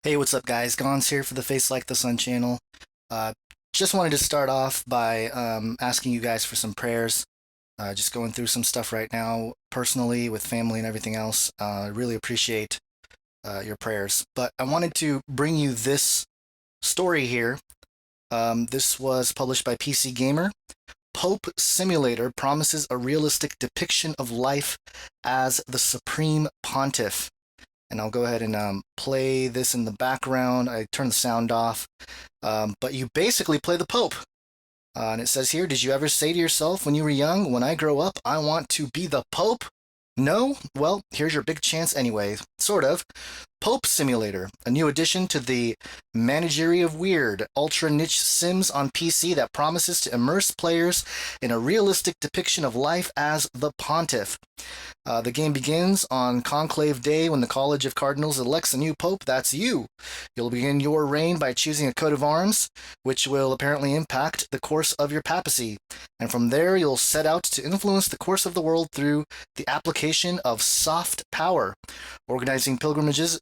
Hey, what's up, guys? Gons here for the Face Like the Sun channel. Uh, just wanted to start off by asking you guys for some prayers. Just going through some stuff right now, personally, with family and everything else. I really appreciate your prayers. But I wanted to bring you this story here. This was published by PC Gamer. Pope Simulator promises a realistic depiction of life as the Supreme Pontiff. And I'll go ahead and play this in the background. I turn the sound off. But you basically play the Pope. And it says here, did you ever say to yourself when you were young, when I grow up, I want to be the Pope? No? Well, here's your big chance anyway. Sort of. Pope Simulator, a new addition to the Menagerie of Weird ultra-niche sims on PC that promises to immerse players in a realistic depiction of life as the Pontiff. The game begins on Conclave Day when the College of Cardinals elects a new pope. That's you. You'll begin your reign by choosing a coat of arms, which will apparently impact the course of your papacy. And from there, you'll set out to influence the course of the world through the application of soft power, organizing pilgrimages,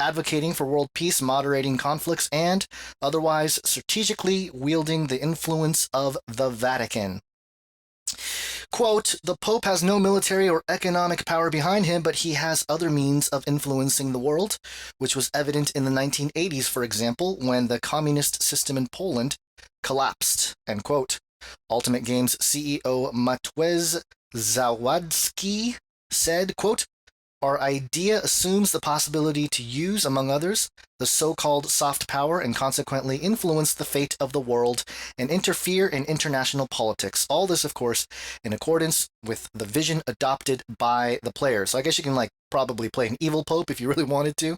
advocating for world peace, moderating conflicts, and otherwise strategically wielding the influence of the Vatican. Quote, the Pope has no military or economic power behind him, but he has other means of influencing the world, which was evident in the 1980s, for example, when the communist system in Poland collapsed, end quote. Ultimate Games CEO Matwez Zawadzki said, quote, our idea assumes the possibility to use, among others, the so-called soft power and consequently influence the fate of the world and interfere in international politics. All this, of course, in accordance with the vision adopted by the player. So I guess you can probably play an evil pope if you really wanted to.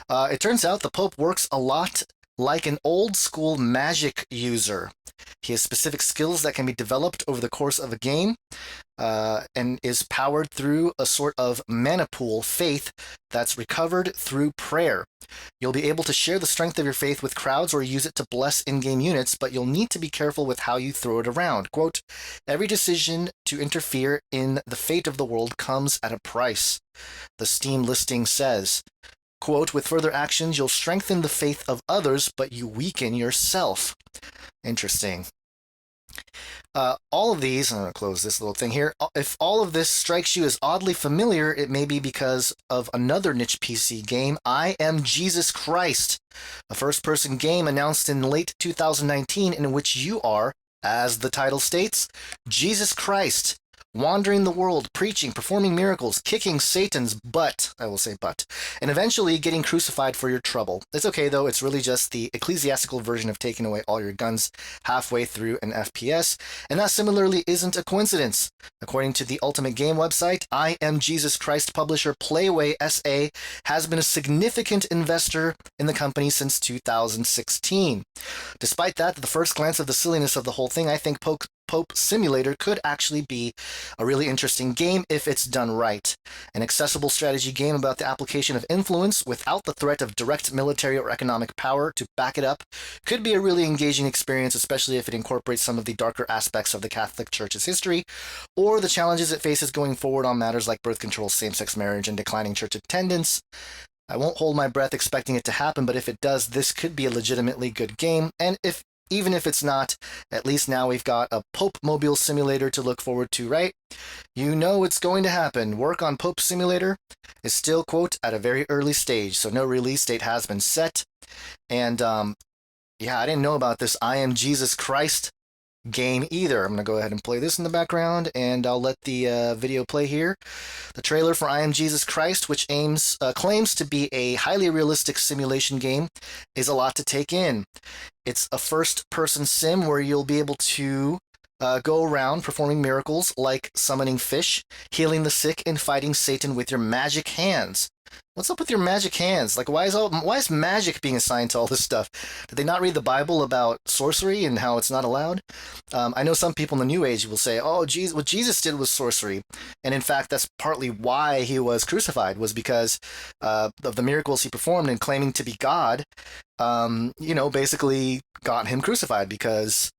It turns out the pope works a lot like an old-school magic user. He has specific skills that can be developed over the course of a game, and is powered through a sort of mana pool faith that's recovered through prayer. You'll be able to share the strength of your faith with crowds or use it to bless in-game units, but you'll need to be careful with how you throw it around. Quote, every decision to interfere in the fate of the world comes at a price, the Steam listing says. Quote, with further actions, you'll strengthen the faith of others, but you weaken yourself. Interesting. All of these, I'm going to close this little thing here. If all of this strikes you as oddly familiar, it may be because of another niche PC game, I Am Jesus Christ, a first-person game announced in late 2019 in which you are, as the title states, Jesus Christ, wandering the world, preaching, performing miracles, kicking Satan's butt, I will say butt, and eventually getting crucified for your trouble. It's okay, though. It's really just the ecclesiastical version of taking away all your guns halfway through an FPS, and that similarly isn't a coincidence. According to the Ultimate Game website, I Am Jesus Christ publisher Playway SA has been a significant investor in the company since 2016. Despite that, at the first glance of the silliness of the whole thing, I think Pope Simulator could actually be a really interesting game if it's done right. An accessible strategy game about the application of influence without the threat of direct military or economic power to back it up could be a really engaging experience, especially if it incorporates some of the darker aspects of the Catholic Church's history or the challenges it faces going forward on matters like birth control, same-sex marriage, and declining church attendance. I won't hold my breath expecting it to happen, but if it does, this could be a legitimately good game, and even if it's not, at least now we've got a Pope Mobile Simulator to look forward to, right? You know it's going to happen. Work on Pope Simulator is still, quote, at a very early stage, so no release date has been set. And, yeah, I didn't know about this I Am Jesus Christ game either. I'm going to go ahead and play this in the background, and I'll let the video play here. The trailer for I Am Jesus Christ, which claims to be a highly realistic simulation game, is a lot to take in. It's a first-person sim where you'll be able to go around performing miracles like summoning fish, healing the sick, and fighting Satan with your magic hands. What's up with your magic hands? Why is magic being assigned to all this stuff? Did they not read the Bible about sorcery and how it's not allowed? I know some people in the New Age will say, oh, what Jesus did was sorcery. And in fact, that's partly why he was crucified, was because of the miracles he performed, and claiming to be God, basically got him crucified because,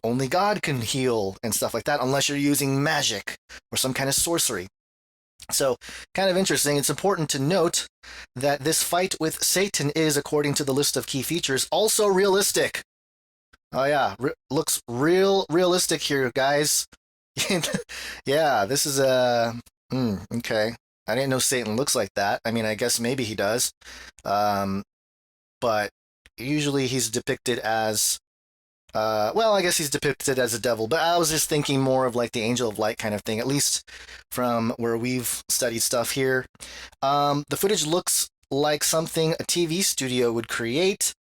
only God can heal and stuff like that, unless you're using magic or some kind of sorcery. So, kind of interesting. It's important to note that this fight with Satan is, according to the list of key features, also realistic. Oh yeah, looks realistic here, guys. Yeah, this is a okay. I didn't know Satan looks like that. I mean, I guess maybe he does. Um, but usually he's depicted as well, I guess he's depicted as a devil, but I was just thinking more of like the angel of light kind of thing, at least from where we've studied stuff here. The footage looks like something a TV studio would create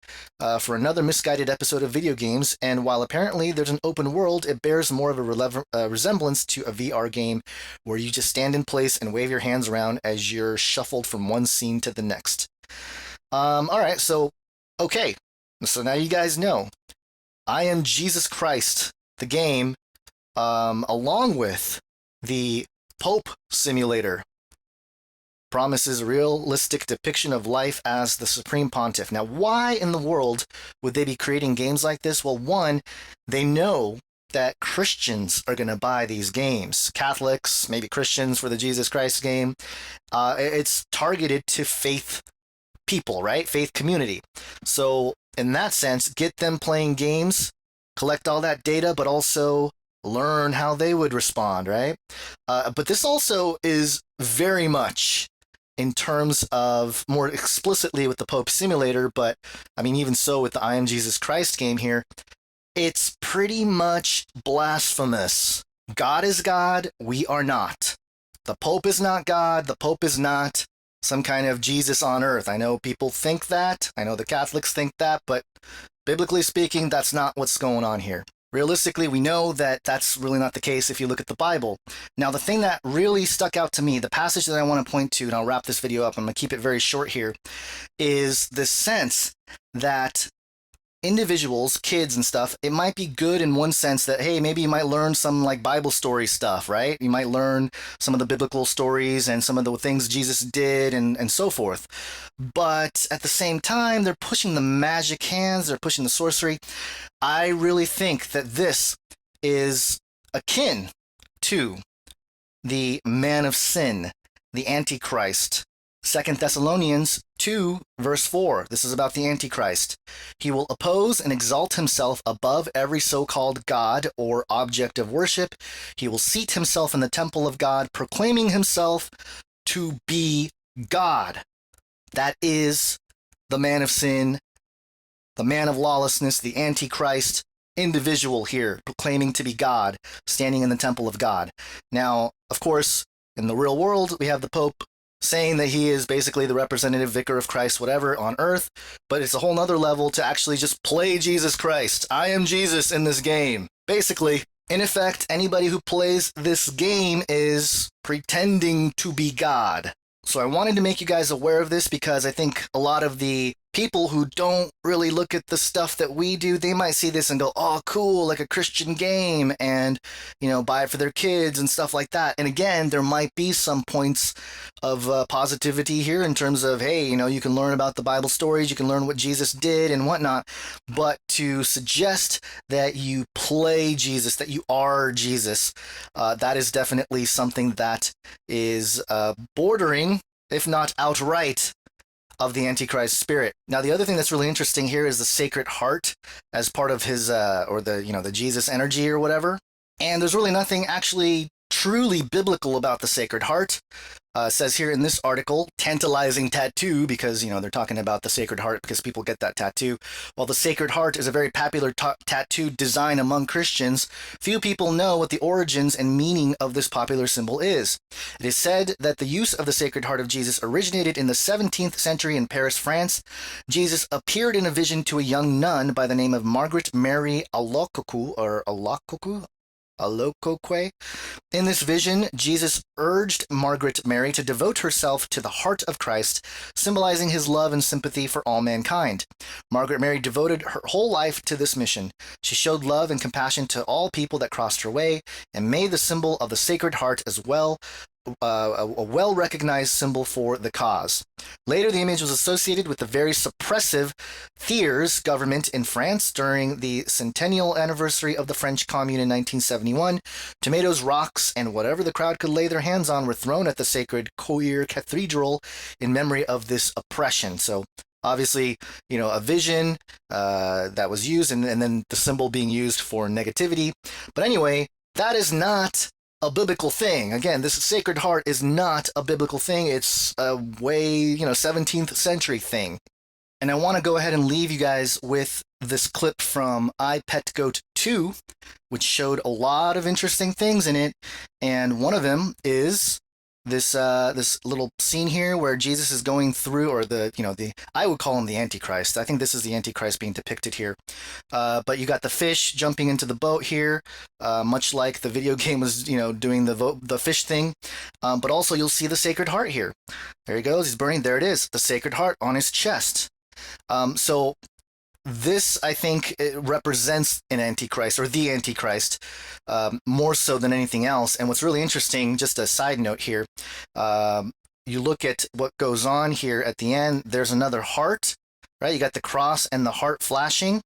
for another misguided episode of video games, and while apparently there's an open world, it bears more of a resemblance to a VR game where you just stand in place and wave your hands around as you're shuffled from one scene to the next. All right, so, okay, so now you guys know. I Am Jesus Christ, the game, along with the Pope Simulator, promises a realistic depiction of life as the Supreme Pontiff. Now, why in the world would they be creating games like this? Well, one, they know that Christians are going to buy these games. Catholics, maybe Christians for the Jesus Christ game. It's targeted to faith people, right? Faith community. So in that sense, get them playing games, collect all that data, but also learn how they would respond, right? But this also is very much in terms of more explicitly with the Pope Simulator, but I mean, even so with the I Am Jesus Christ game here, it's pretty much blasphemous. God is God, we are not. The Pope is not God, the Pope is not some kind of Jesus on earth. I know people think that. I know the Catholics think that, but biblically speaking, that's not what's going on here. Realistically, we know that that's really not the case if you look at the Bible. Now, the thing that really stuck out to me, the passage that I want to point to, and I'll wrap this video up, I'm going to keep it very short here, is the sense that individuals, kids and stuff, it might be good in one sense that, hey, maybe you might learn some like Bible story stuff, right? You might learn some of the biblical stories and some of the things Jesus did and so forth. But at the same time, they're pushing the magic hands, they're pushing the sorcery. I really think that this is akin to the man of sin, the Antichrist. 2 Thessalonians 2, verse 4. This is about the Antichrist. He will oppose and exalt himself above every so-called God or object of worship. He will seat himself in the temple of God, proclaiming himself to be God. That is the man of sin, the man of lawlessness, the Antichrist individual here, proclaiming to be God, standing in the temple of God. Now, of course, in the real world, we have the Pope saying that he is basically the representative vicar of Christ, whatever, on earth, but it's a whole nother level to actually just play Jesus Christ. I am Jesus in this game. Basically, in effect, anybody who plays this game is pretending to be God. So I wanted to make you guys aware of this because I think a lot of the people who don't really look at the stuff that we do, they might see this and go, oh, cool, like a Christian game, and, you know, buy it for their kids and stuff like that. And again, there might be some points of positivity here in terms of, hey, you know, you can learn about the Bible stories, you can learn what Jesus did and whatnot. But to suggest that you play Jesus, that you are Jesus, that is definitely something that is bordering, if not outright, of the Antichrist spirit. Now, the other thing that's really interesting here is the Sacred Heart as part of his, or the, you know, the Jesus energy or whatever. And there's really nothing actually truly biblical about the Sacred Heart. Says here in this article, tantalizing tattoo, because, you know, they're talking about the Sacred Heart because people get that tattoo. While the Sacred Heart is a very popular tattoo design among Christians, few people know what the origins and meaning of this popular symbol is. It is said that the use of the Sacred Heart of Jesus originated in the 17th century in Paris, France. Jesus appeared in a vision to a young nun by the name of Margaret Mary Alacoque. In this vision, Jesus urged Margaret Mary to devote herself to the heart of Christ, symbolizing his love and sympathy for all mankind. Margaret Mary devoted her whole life to this mission. She showed love and compassion to all people that crossed her way and made the symbol of the Sacred Heart as well, a well-recognized symbol for the cause. Later, the image was associated with the very suppressive Thiers government in France during the centennial anniversary of the French Commune in 1971. Tomatoes, rocks, and whatever the crowd could lay their hands on were thrown at the sacred Coeur Cathedral in memory of this oppression. So obviously, a vision that was used, and then the symbol being used for negativity. But anyway, that is not a biblical thing. Again, this Sacred Heart is not a biblical thing. It's a way, 17th century thing. And I want to go ahead and leave you guys with this clip from I Pet Goat 2, which showed a lot of interesting things in it. And one of them is this little scene here where Jesus is going through, or I would call him the Antichrist. I think this is the Antichrist being depicted here. But you got the fish jumping into the boat here, much like the video game was, doing the fish thing. But also you'll see the Sacred Heart here. There he goes. He's burning. There it is. The Sacred Heart on his chest. So this, I think, it represents an Antichrist, or the Antichrist, more so than anything else. And what's really interesting, just a side note here, you look at what goes on here at the end, there's another heart, right? You got the cross and the heart flashing.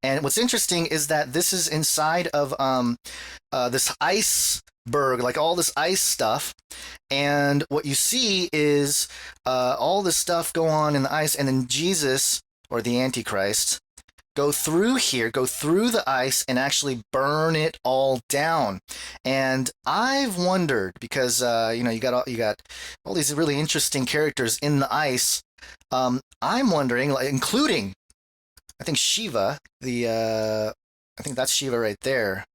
And what's interesting is that this is inside of this iceberg, like all this ice stuff. And what you see is all this stuff go on in the ice, and then Jesus, or the Antichrist, go through the ice and actually burn it all down. And I've wondered, because you got all these really interesting characters in the ice. I'm wondering, including, I think Shiva, I think that's Shiva right there,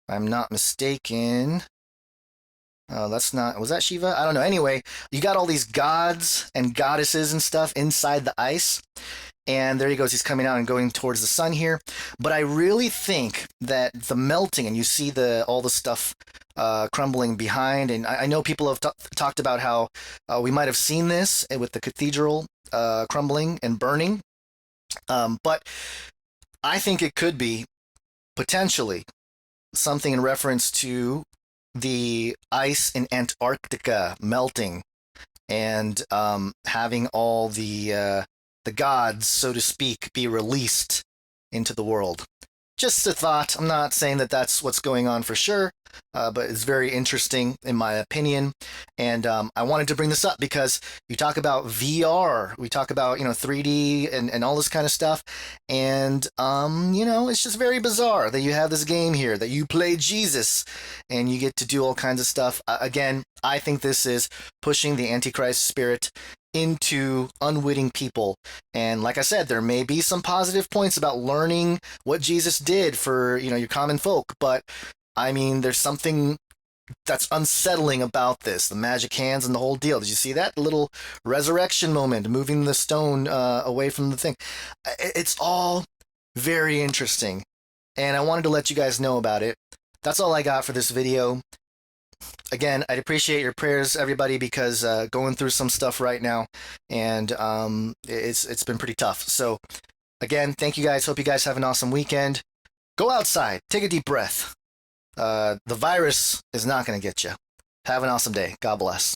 if I'm not mistaken. Was that Shiva? I don't know. Anyway, you got all these gods and goddesses and stuff inside the ice. And there he goes. He's coming out and going towards the sun here. But I really think that the melting, and you see all the stuff crumbling behind. And I know people have talked about how we might have seen this with the cathedral crumbling and burning. But I think it could be potentially something in reference to the ice in Antarctica melting and having all the gods, so to speak, be released into the world. Just a thought. I'm not saying that that's what's going on for sure, but it's very interesting in my opinion. And I wanted to bring this up because you talk about VR, we talk about 3D and all this kind of stuff, and it's just very bizarre that you have this game here that you play Jesus and you get to do all kinds of stuff. Again, I think this is pushing the Antichrist spirit into unwitting people. And like I said, there may be some positive points about learning what Jesus did for your common folk, but I mean, there's something that's unsettling about this, the magic hands and the whole deal. Did you see that little resurrection moment, moving the stone away from the thing? It's all very interesting, and I wanted to let you guys know about it. That's all I got for this video. Again, I'd appreciate your prayers, everybody, because going through some stuff right now, and it's been pretty tough. So, again, thank you guys. Hope you guys have an awesome weekend. Go outside. Take a deep breath. The virus is not going to get you. Have an awesome day. God bless.